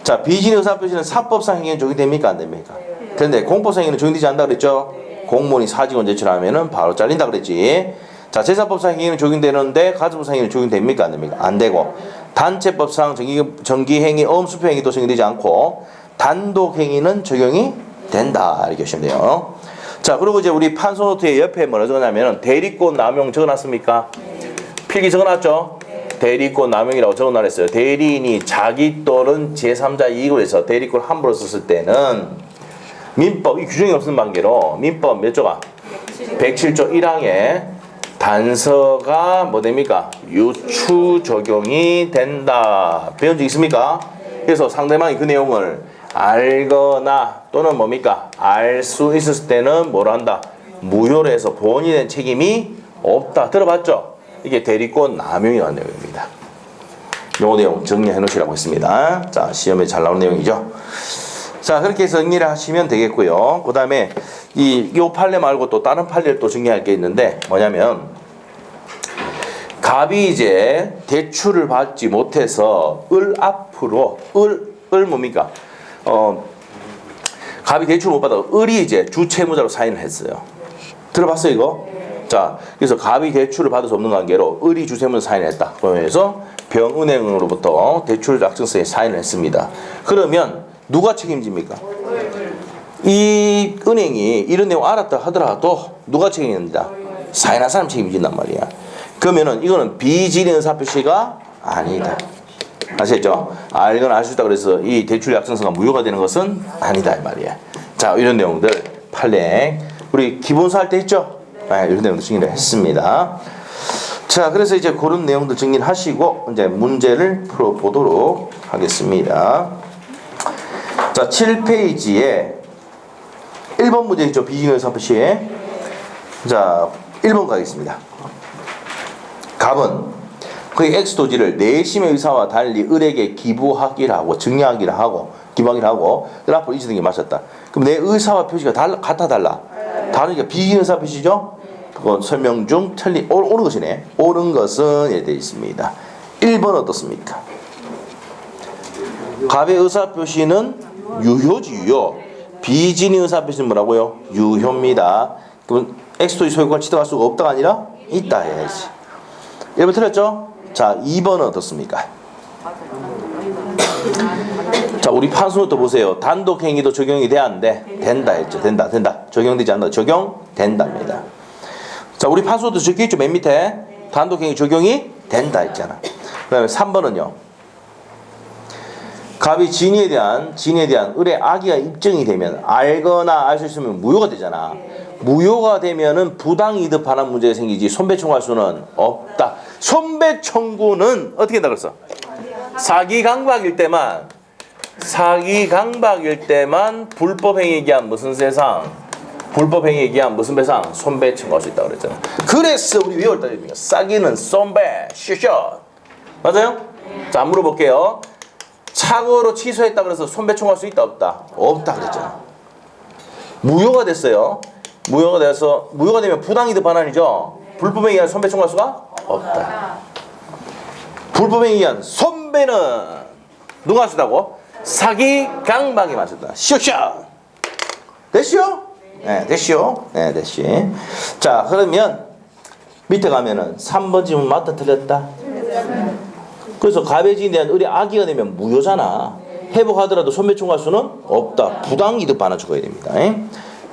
자, 비진의 의사표시는 사법상 행위는 적용됩니까? 안 됩니까? 근데 공법상 행위는 적용되지 않는다 그랬죠? 공무원이 사직원 제출하면은 바로 잘린다 그랬지. 자, 제사법상 행위는 적용되는데 가처법상 행위는 적용됩니까? 안 됩니까? 안 되고 단체법상 정기행위, 엄수표행위도 적용되지 않고 단독행위는 적용이 된다 이렇게 보시면 돼요. 자, 그리고 이제 우리 판소노트의 옆에 뭐라 적어놨냐면 대리권 남용 적어놨습니까? 필기 적어놨죠? 대리권 남용이라고 적어놨어요. 대리인이 자기 또는 제3자 이익을 위해서 대리권 함부로 썼을 때는 민법, 이 규정이 없는 관계로 민법 몇 조가? 107조 1항에 단서가 뭐 됩니까? 유추 적용이 된다. 배운 적 있습니까? 그래서 상대방이 그 내용을 알거나 또는 뭡니까? 알 수 있었을 때는 뭘 한다? 무효로 해서 본인에 대한 책임이 없다. 들어봤죠? 이게 대리권 남용이라는 내용입니다. 요 내용 정리해 놓으시라고 했습니다. 자, 시험에 잘 나오는 내용이죠. 자, 그렇게 해서 정리를 하시면 되겠고요. 그 다음에 요 판례 말고 또 다른 판례를 또 정리할 게 있는데 뭐냐면 갑이 이제 대출을 받지 못해서 을 앞으로 을 뭡니까? 갑이 대출 못 받아 을이 이제 주채무자로 사인을 했어요. 들어봤어요 이거? 자, 그래서 갑이 대출을 받을 수 없는 관계로 을이 주세문을 사인했다. 그러면서 병은행으로부터 대출 약정서에 사인을 했습니다. 그러면 누가 책임집니까? 이 은행이 이런 내용 알았다 하더라도 누가 책임집니다? 사인한 사람 책임진단 말이야. 그러면은 이거는 비질의 의사표시가 아니다. 아시겠죠? 알거나 알 수 있다 그래서 이 대출 약정서가 무효가 되는 것은 아니다 이 말이야. 자, 이런 내용들 판례 우리 기본서 할 때 했죠? 네, 이런 내용도 정리를 했습니다. 자, 그래서 이제 그런 내용들 정리를 하시고 이제 문제를 풀어보도록 하겠습니다. 자, 7페이지에 1번 문제 있죠? 비징의 의사표시에. 자, 1번 가겠습니다. 갑은 그의 X토지를 내심의 의사와 달리 을에게 기부하기를 하고 증여하기를 하고 기부하기를 하고 을 앞으로 이주등이 마쳤다. 그럼 내 의사와 표시가 같아 달라? 다르니까 비징의 의사표시죠? 그건 설명 중 옳은 것이네. 옳은 것은 이렇게 되어 있습니다. 1번 어떻습니까? 갑의 의사표시는 유효지 유효. 비진의 의사표시는 뭐라고요? 유효입니다. 그럼 X토지 소유권 취득할 수가 없다가 아니라 있다 해야지. 1번 틀렸죠? 자, 2번은 어떻습니까? 자, 우리 판수부터 보세요. 단독행위도 적용이 돼야 안 돼? 된다 했죠. 된다. 적용되지 않는다. 적용된답니다. 자, 우리 판수부터 적혀있죠. 맨 밑에 단독행위 적용이 된다 했잖아. 그 다음에 3번은요. 갑이 진위에 대한 을의 악의가 입증이 되면 알거나 알 수 있으면 무효가 되잖아. 무효가 되면은 부당이득 반환 문제가 생기지 손배 청구할 수는 없다. 손배 청구는 어떻게 한다 그랬어? 사기강박일 때만 불법행위에 기한 무슨 세상? 불법행위에 기한 무슨 배상? 손배 청구할 수 있다 그랬잖아. 그래서 우리 외울 때 싸기는 손배 슛슛 맞아요? 자, 물어볼게요. 착오로 취소했다 그래서 손배 청구할 수 있다 없다? 없다 그랬잖아. 무효가 됐어요. 무효가 돼서 무효가 되면 부당이득 반환이죠. 불법행위에 의한 손배 청구할 수가 없다. 불법행위에 의한 손배는 누가 하시다고? 사기 강박이 맞았다. 슛슛 됐시오? 네, 됐시오. 네, 됐시. 자, 그러면 밑에 가면은 3번 질문 맞다 틀렸다. 그래서 갑의 지인에 대한 을의 악의가 되면 무효잖아. 회복하더라도 손배 청구할 수는 없다. 부당이득 반환 청구해야 됩니다.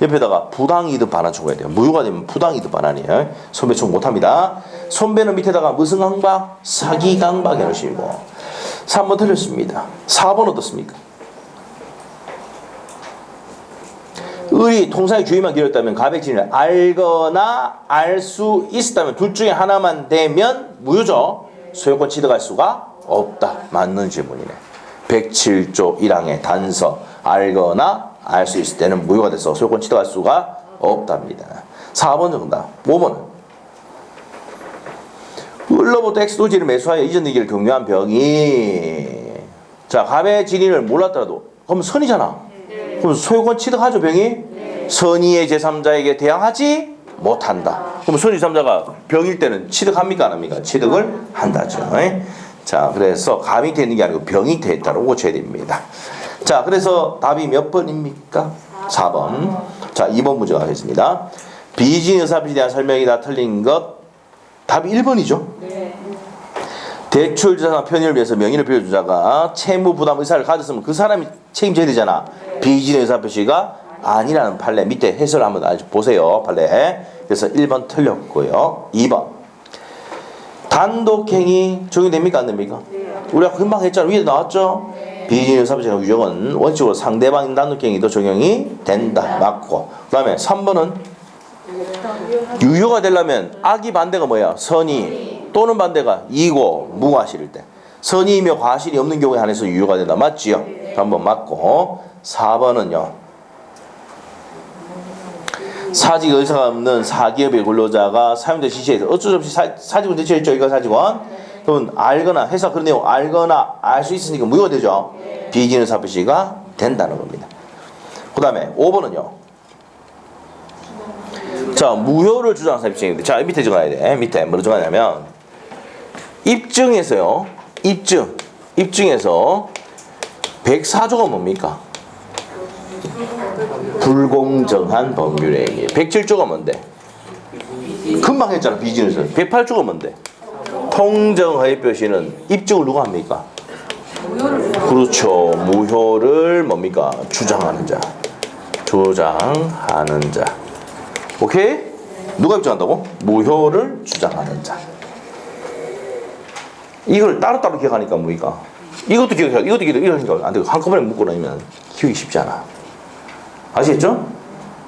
옆에다가 부당이득 반환 청구해야 돼요. 무효가 되면 부당이득 반환이에요. 손배 청구 못합니다. 손배는 밑에다가 무슨 강박? 사기 강박 해놓으시고 3번 틀렸습니다. 4번 어떻습니까? 을이 통상의 주의만 기울였다면 갑의 지인을 알거나 알 수 있었다면 둘 중에 하나만 되면 무효죠. 소유권 취득할 수가 없다. 맞는 질문이네. 107조 1항의 단서 알거나 알 수 있을 때는 무효가 돼서 소유권 취득할 수가 없답니다. 4번 정답. 5번은 을로부터 X토지를 매수하여 이전되기를 경유한 병이 자 갑의 진위를 몰랐더라도 그럼 선이잖아. 그럼 소유권 취득하죠 병이? 선의의 제3자에게 대항하지 못한다. 그럼 선의 제3자가 병일 때는 취득합니까 안 합니까? 취득을 한다죠. 자, 그래서 갑이 되는 게 아니고 병이 됐다고 고쳐야 됩니다. 자, 그래서 답이 몇 번입니까? 4번. 자, 2번 문제 가겠습니다. 비진 의사표시에 대한 설명이 다 틀린 것 답이 1번이죠. 대출자산 편의를 위해서 명의를 빌려준 자가 채무 부담 의사를 가졌으면 그 사람이 책임져야 되잖아. 비진 의사표시가 아니라는 판례 밑에 해설 한번 보세요. 판례. 그래서 1번 틀렸고요. 2번 단독행위 적용됩니까 안 됩니까? 우리가 금방 했잖아. 위에 나왔죠. 비진 의사표시의 규정은 원칙으로 상대방인 단독행위도 적용이 된다. 맞고. 그 다음에 3번은 유효가 되려면 악이 반대가 뭐야? 선의 또는 반대가 이고 무과실일 때. 선의이며 과실이 없는 경우에 한해서 유효가 된다. 맞지요? 한번 맞고. 4번은요. 사직 의사가 없는 사기업의 근로자가 사용자 지시에서 어쩔 수 없이 사직을 대체했죠. 이거 사직원. 그러면 알거나 회사 그런 내용 알거나 알 수 있으니까 무효가 되죠. 비진 의사표시가 된다는 겁니다. 그 다음에 5번은요. 자, 무효를 주장한 사람 입증인데, 자, 밑에 적어놔야 돼. 밑에 뭐로 적어냐면, 입증에서요, 입증에서 104조가 뭡니까? 불공정한 법률행위. 107조가 뭔데? 금방 했잖아. 비즈니스 108조가 뭔데? 통정허위 표시는 입증을 누가 합니까? 그렇죠. 무효를 뭡니까? 주장하는 자. 주장하는 자. 오케이? 누가 입증한다고? 무효를 주장하는 자. 이걸 따로따로 기억하니까 뭡니까? 이것도 기억해. 이것도 기억해. 이러니까 안 되고 한꺼번에 묶고 나면 기억이 쉽지 않아. 아시겠죠?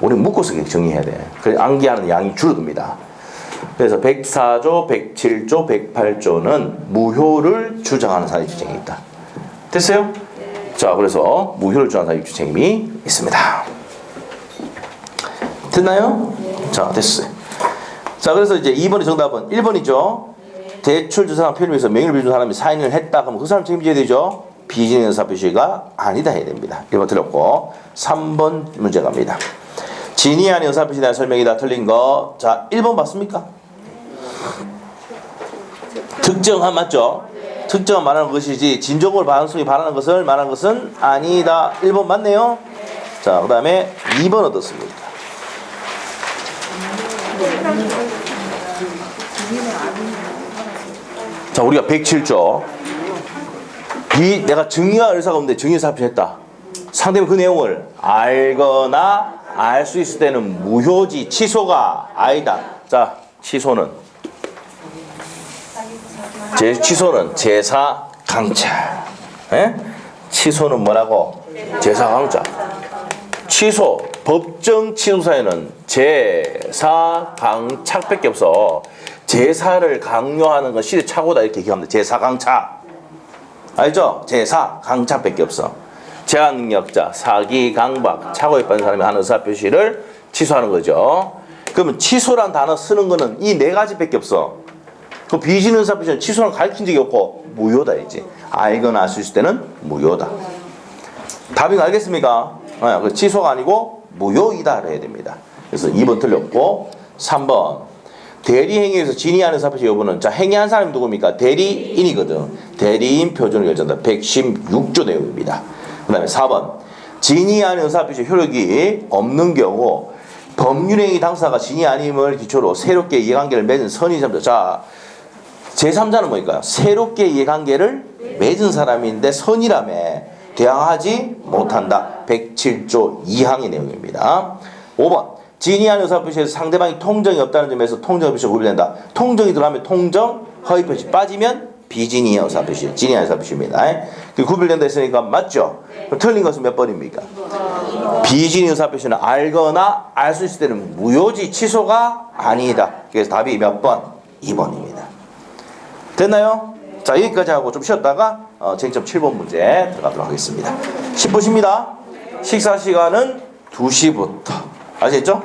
우리 묶어서 정리해야 돼. 그래서 암기하는 양이 줄어듭니다. 그래서 104조, 107조, 108조는 무효를 주장하는 사유주장이 있다. 됐어요? 자, 그래서 무효를 주장하는 사유주장이 있습니다. 됐나요? 자, 됐어요. 자, 그래서 이제 2번의 정답은 1번이죠. 대출 주 사람 표현을 위해서 명의를 빌려준 사람이 사인을 했다. 그럼 그 사람 책임져야 되죠. 비진의 의사표시가 아니다 해야 됩니다. 1번 틀렸고 3번 문제 갑니다. 진위 아닌 의사표시에 대한 설명이다. 틀린 거. 자, 1번 맞습니까? 특정한 맞죠? 특정한 말하는 것이지 진정으로 반응성이 바라는 것을 말하는 것은 아니다. 1번 맞네요. 자, 그 다음에 2번 어떻습니까? 자, 우리가 107조 내가 증여할 의사가 없는데 증여사표 했다. 상대는 그 내용을 알거나 알 수 있을 때는 무효지 취소가 아니다. 자, 취소는 제사 강차. 에? 취소는 뭐라고? 제사 강차. 취소 법정 취소사에는 제사 강착밖에 없어. 제사를 강요하는 건 시대착오다 이렇게 기억합니다. 제사 강차. 알죠? 제사 강착밖에 없어. 제한능력자, 사기, 강박, 착오에 빠진 사람이 하는 의사표시를 취소하는 거죠. 그러면 취소란 단어 쓰는 거는 이 네 가지밖에 없어. 그 비진 의사표시는 취소는 가르친 적이 없고 무효다 이지. 알거나 알 수 있을 때는 무효다. 답이 알겠습니까? 그 취소가 아니고 무효이다 해야 됩니다. 그래서 2번 틀렸고 3번 대리행위에서 진위하는 의사표시 여부는 자 행위한 사람이 누굽니까? 대리인이거든. 대리인 표준을 결정한다. 116조 내용입니다. 그 다음에 4번 진위하는 의사표시 효력이 없는 경우 법률행위 당사가 진위 아님을 기초로 새롭게 이해관계를 맺은 선의자입니다. 자, 제3자는 뭐니까요? 새롭게 이해관계를 맺은 사람인데 선이라며 대항하지 못한다. 107조 2항의 내용입니다. 5번 진위한 의사표시에서 상대방이 통정이 없다는 점에서 통정표시가 구별된다. 통정이 들어가면 통정, 허위표시 빠지면 비진위한 의사표시, 진위한 의사표시입니다. 그 구별된다 했으니까 맞죠? 그럼 틀린 것은 몇 번입니까? 비진위 의사표시는 알거나 알 수 있을 때는 무효지 취소가 아니다. 그래서 답이 몇 번? 2번입니다. 됐나요? 자, 여기까지 하고 좀 쉬었다가 쟁점 7번 문제 들어가도록 하겠습니다. 10분입니다. 식사 시간은 2시부터. 아시겠죠?